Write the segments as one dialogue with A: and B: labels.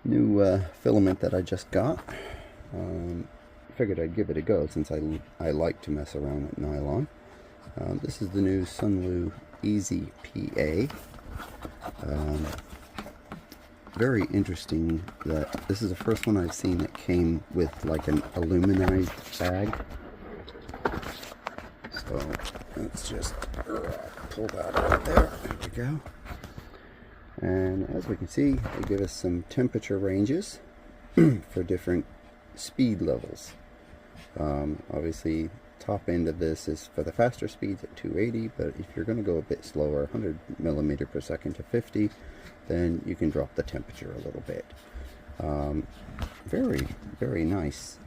A: New filament that I just got. Figured I'd give it a go since I like to mess around with nylon. This is the new SUNLU EASY PA. Very interesting that this is the first one I've seen that came with like an aluminized bag. So let's just pull that out there. There we go. And as we can see, they give us some temperature ranges for different speed levels. Obviously, top end of this is for the faster speeds at 280, but if you're going to go a bit slower, 100 millimeter per second to 50, then you can drop the temperature a little bit. Very, very nice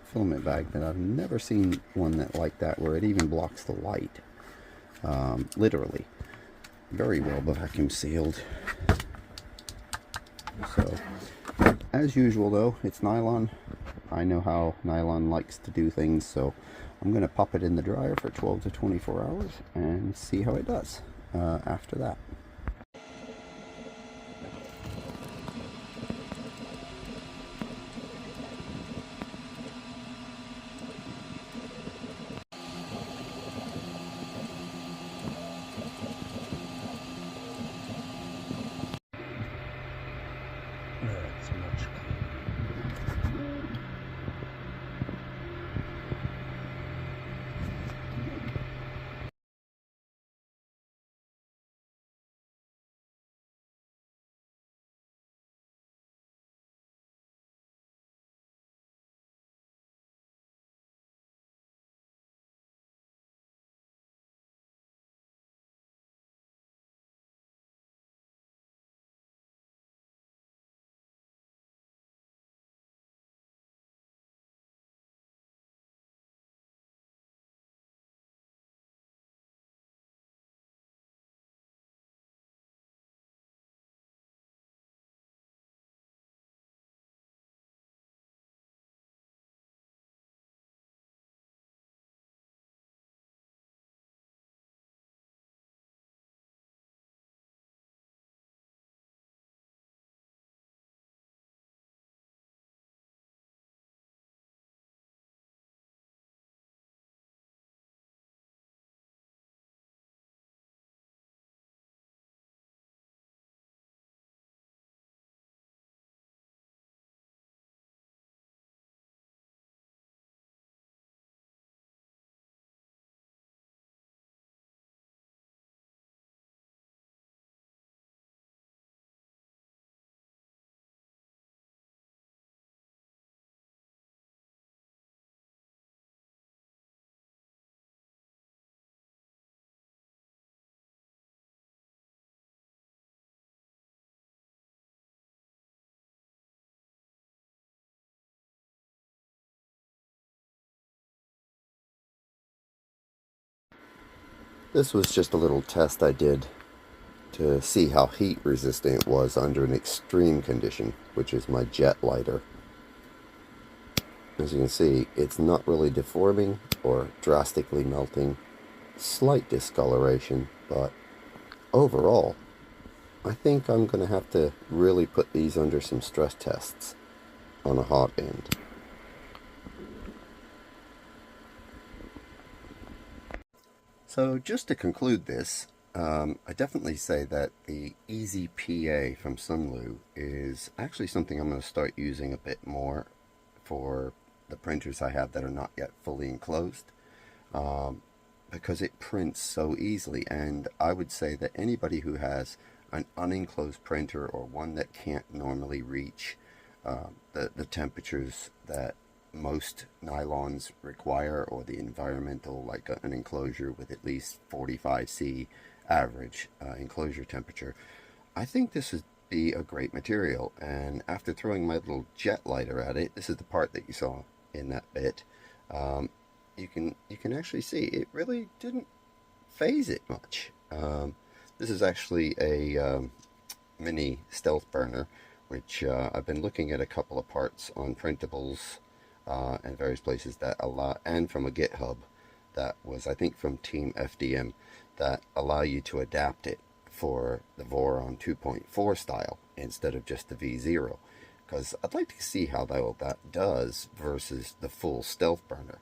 A: filament bag, but I've never seen one that like that where it even blocks the light. Literally. Very well vacuum sealed. So, as usual though, it's nylon. I know how nylon likes to do things, so I'm going to pop it in the dryer for 12 to 24 hours and see how it does after that. That's much cleaner. This was just a little test I did to see how heat resistant it was under an extreme condition, which is my jet lighter. As you can see, it's not really deforming or drastically melting. Slight discoloration, but overall, I think I'm going to have to really put these under some stress tests on a hot end. So just to conclude this, I definitely say that the Easy PA from SUNLU is actually something I'm going to start using a bit more for the printers I have that are not yet fully enclosed, because it prints so easily. And I would say that anybody who has an unenclosed printer or one that can't normally reach the temperatures that most nylons require, or the environmental, like an enclosure with at least 45°C average enclosure temperature, I think this would be a great material. And after throwing my little jet lighter at it, this is the part that you saw in that bit, you can actually see it really didn't phase it much. This is actually a mini stealth burner, which I've been looking at a couple of parts on printables and various places that allow, and from a GitHub that was, I think, from Team FDM, that allow you to adapt it for the Voron 2.4 style instead of just the V0, because I'd like to see how that does versus the full stealth burner.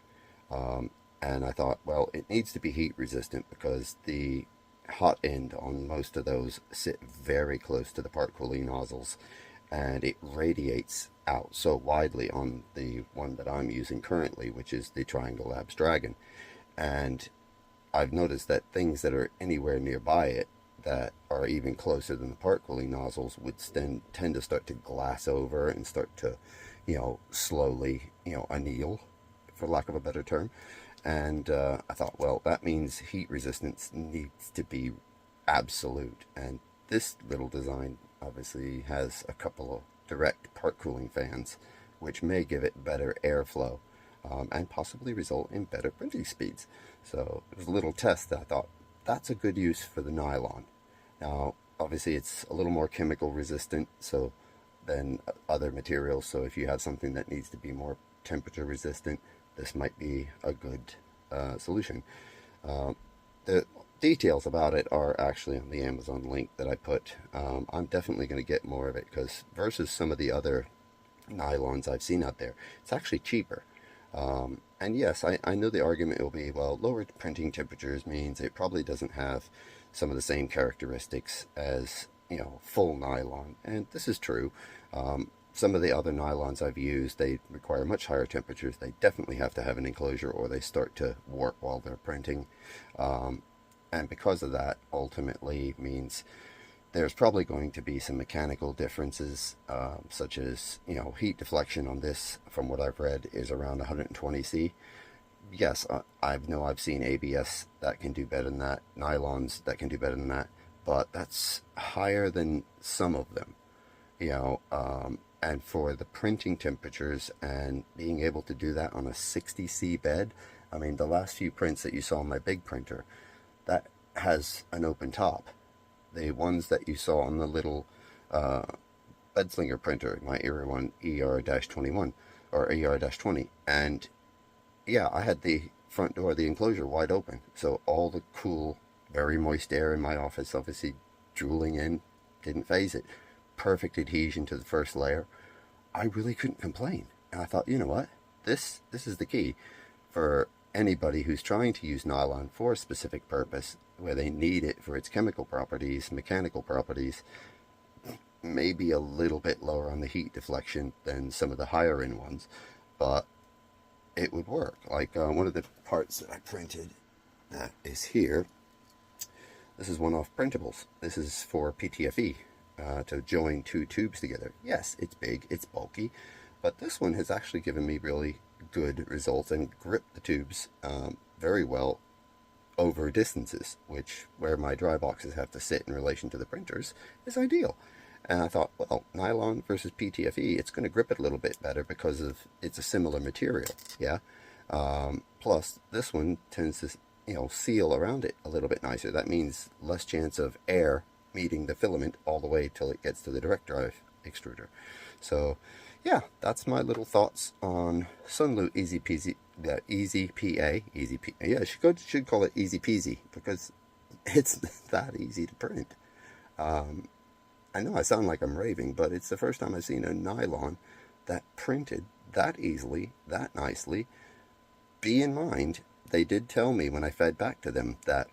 A: And I thought, well, it needs to be heat resistant because the hot end on most of those sit very close to the part cooling nozzles, and it radiates out so widely on the one that I'm using currently, which is the Triangle Labs Dragon. And I've noticed that things that are anywhere nearby it that are even closer than the part cooling nozzles would tend to start to glass over and start to, slowly, anneal, for lack of a better term. And I thought, well, that means heat resistance needs to be absolute. And this little design obviously has a couple of direct part cooling fans, which may give it better airflow, and possibly result in better printing speeds. So it was a little test that I thought, that's a good use for the nylon. Now, obviously it's a little more chemical resistant than other materials, so if you have something that needs to be more temperature resistant, this might be a good solution. The details about it are actually on the Amazon link that I put. I'm definitely going to get more of it because versus some of the other nylons I've seen out there, it's actually cheaper. And yes, I know the argument will be, well, lower printing temperatures means it probably doesn't have some of the same characteristics as, full nylon. And this is true. Some of the other nylons I've used, they require much higher temperatures. They definitely have to have an enclosure or they start to warp while they're printing. And because of that, ultimately means there's probably going to be some mechanical differences, such as, heat deflection on this, from what I've read, is around 120 C. Yes, I've seen ABS that can do better than that, nylons that can do better than that, but that's higher than some of them, and for the printing temperatures and being able to do that on a 60 C bed, I mean, the last few prints that you saw on my big printer, that has an open top. The ones that you saw on the little bedslinger printer, my era one ER-21 or ER-20, and yeah, I had the front door, the enclosure, wide open, so all the cool, very moist air in my office, obviously drooling in, didn't phase it. Perfect adhesion to the first layer. I really couldn't complain. And I thought, you know what? This is the key for anybody who's trying to use nylon for a specific purpose, where they need it for its chemical properties, mechanical properties, maybe a little bit lower on the heat deflection than some of the higher end ones, but it would work. Like one of the parts that I printed that is here, this is one off printables. This is for PTFE, to join two tubes together. Yes, it's big, it's bulky, but this one has actually given me really good results and gripped the tubes very well over distances, which where my dry boxes have to sit in relation to the printers is ideal. And I thought, well, nylon versus PTFE, it's going to grip it a little bit better because it's a similar material, yeah. Plus, this one tends to, seal around it a little bit nicer. That means less chance of air meeting the filament all the way till it gets to the direct drive extruder. So, yeah, that's my little thoughts on SUNLU Easy Peasy, Easy PA, Easy P. Yeah, should call it Easy Peasy because it's that easy to print. I know I sound like I'm raving, but it's the first time I've seen a nylon that printed that easily, that nicely. Be in mind, they did tell me when I fed back to them that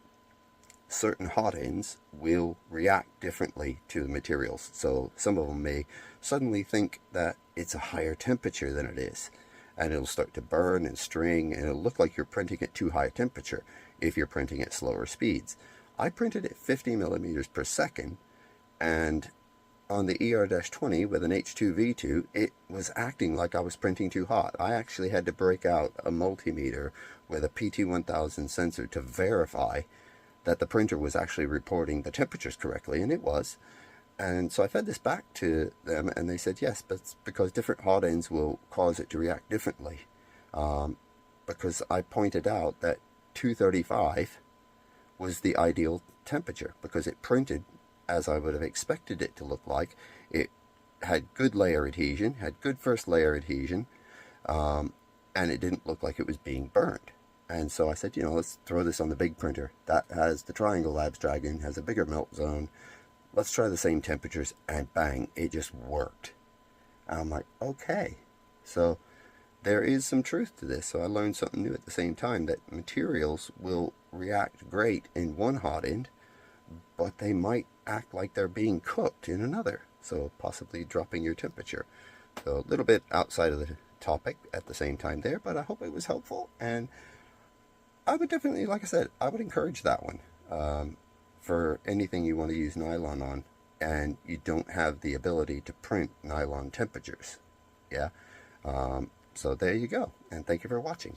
A: certain hot ends will react differently to the materials. So some of them may suddenly think that it's a higher temperature than it is, and it'll start to burn and string, and it'll look like you're printing at too high a temperature if you're printing at slower speeds. I printed at 50 millimeters per second, and on the ER-20 with an H2V2, it was acting like I was printing too hot. I actually had to break out a multimeter with a PT1000 sensor to verify that the printer was actually reporting the temperatures correctly, and it was. And so I fed this back to them, and they said, yes, but it's because different hot ends will cause it to react differently. Because I pointed out that 235 was the ideal temperature because it printed as I would have expected it to look like. It had good layer adhesion, had good first layer adhesion, and it didn't look like it was being burned. And so I said, you know, let's throw this on the big printer. That has the Triangle Labs Dragon, has a bigger melt zone. Let's try the same temperatures, and bang, it just worked. And I'm like, okay. So there is some truth to this. So I learned something new at the same time, that materials will react great in one hot end, but they might act like they're being cooked in another. So possibly dropping your temperature. So a little bit outside of the topic at the same time there, but I hope it was helpful. And I would definitely, like I said, I would encourage that one for anything you want to use nylon on and you don't have the ability to print nylon temperatures. Yeah. So there you go. And thank you for watching.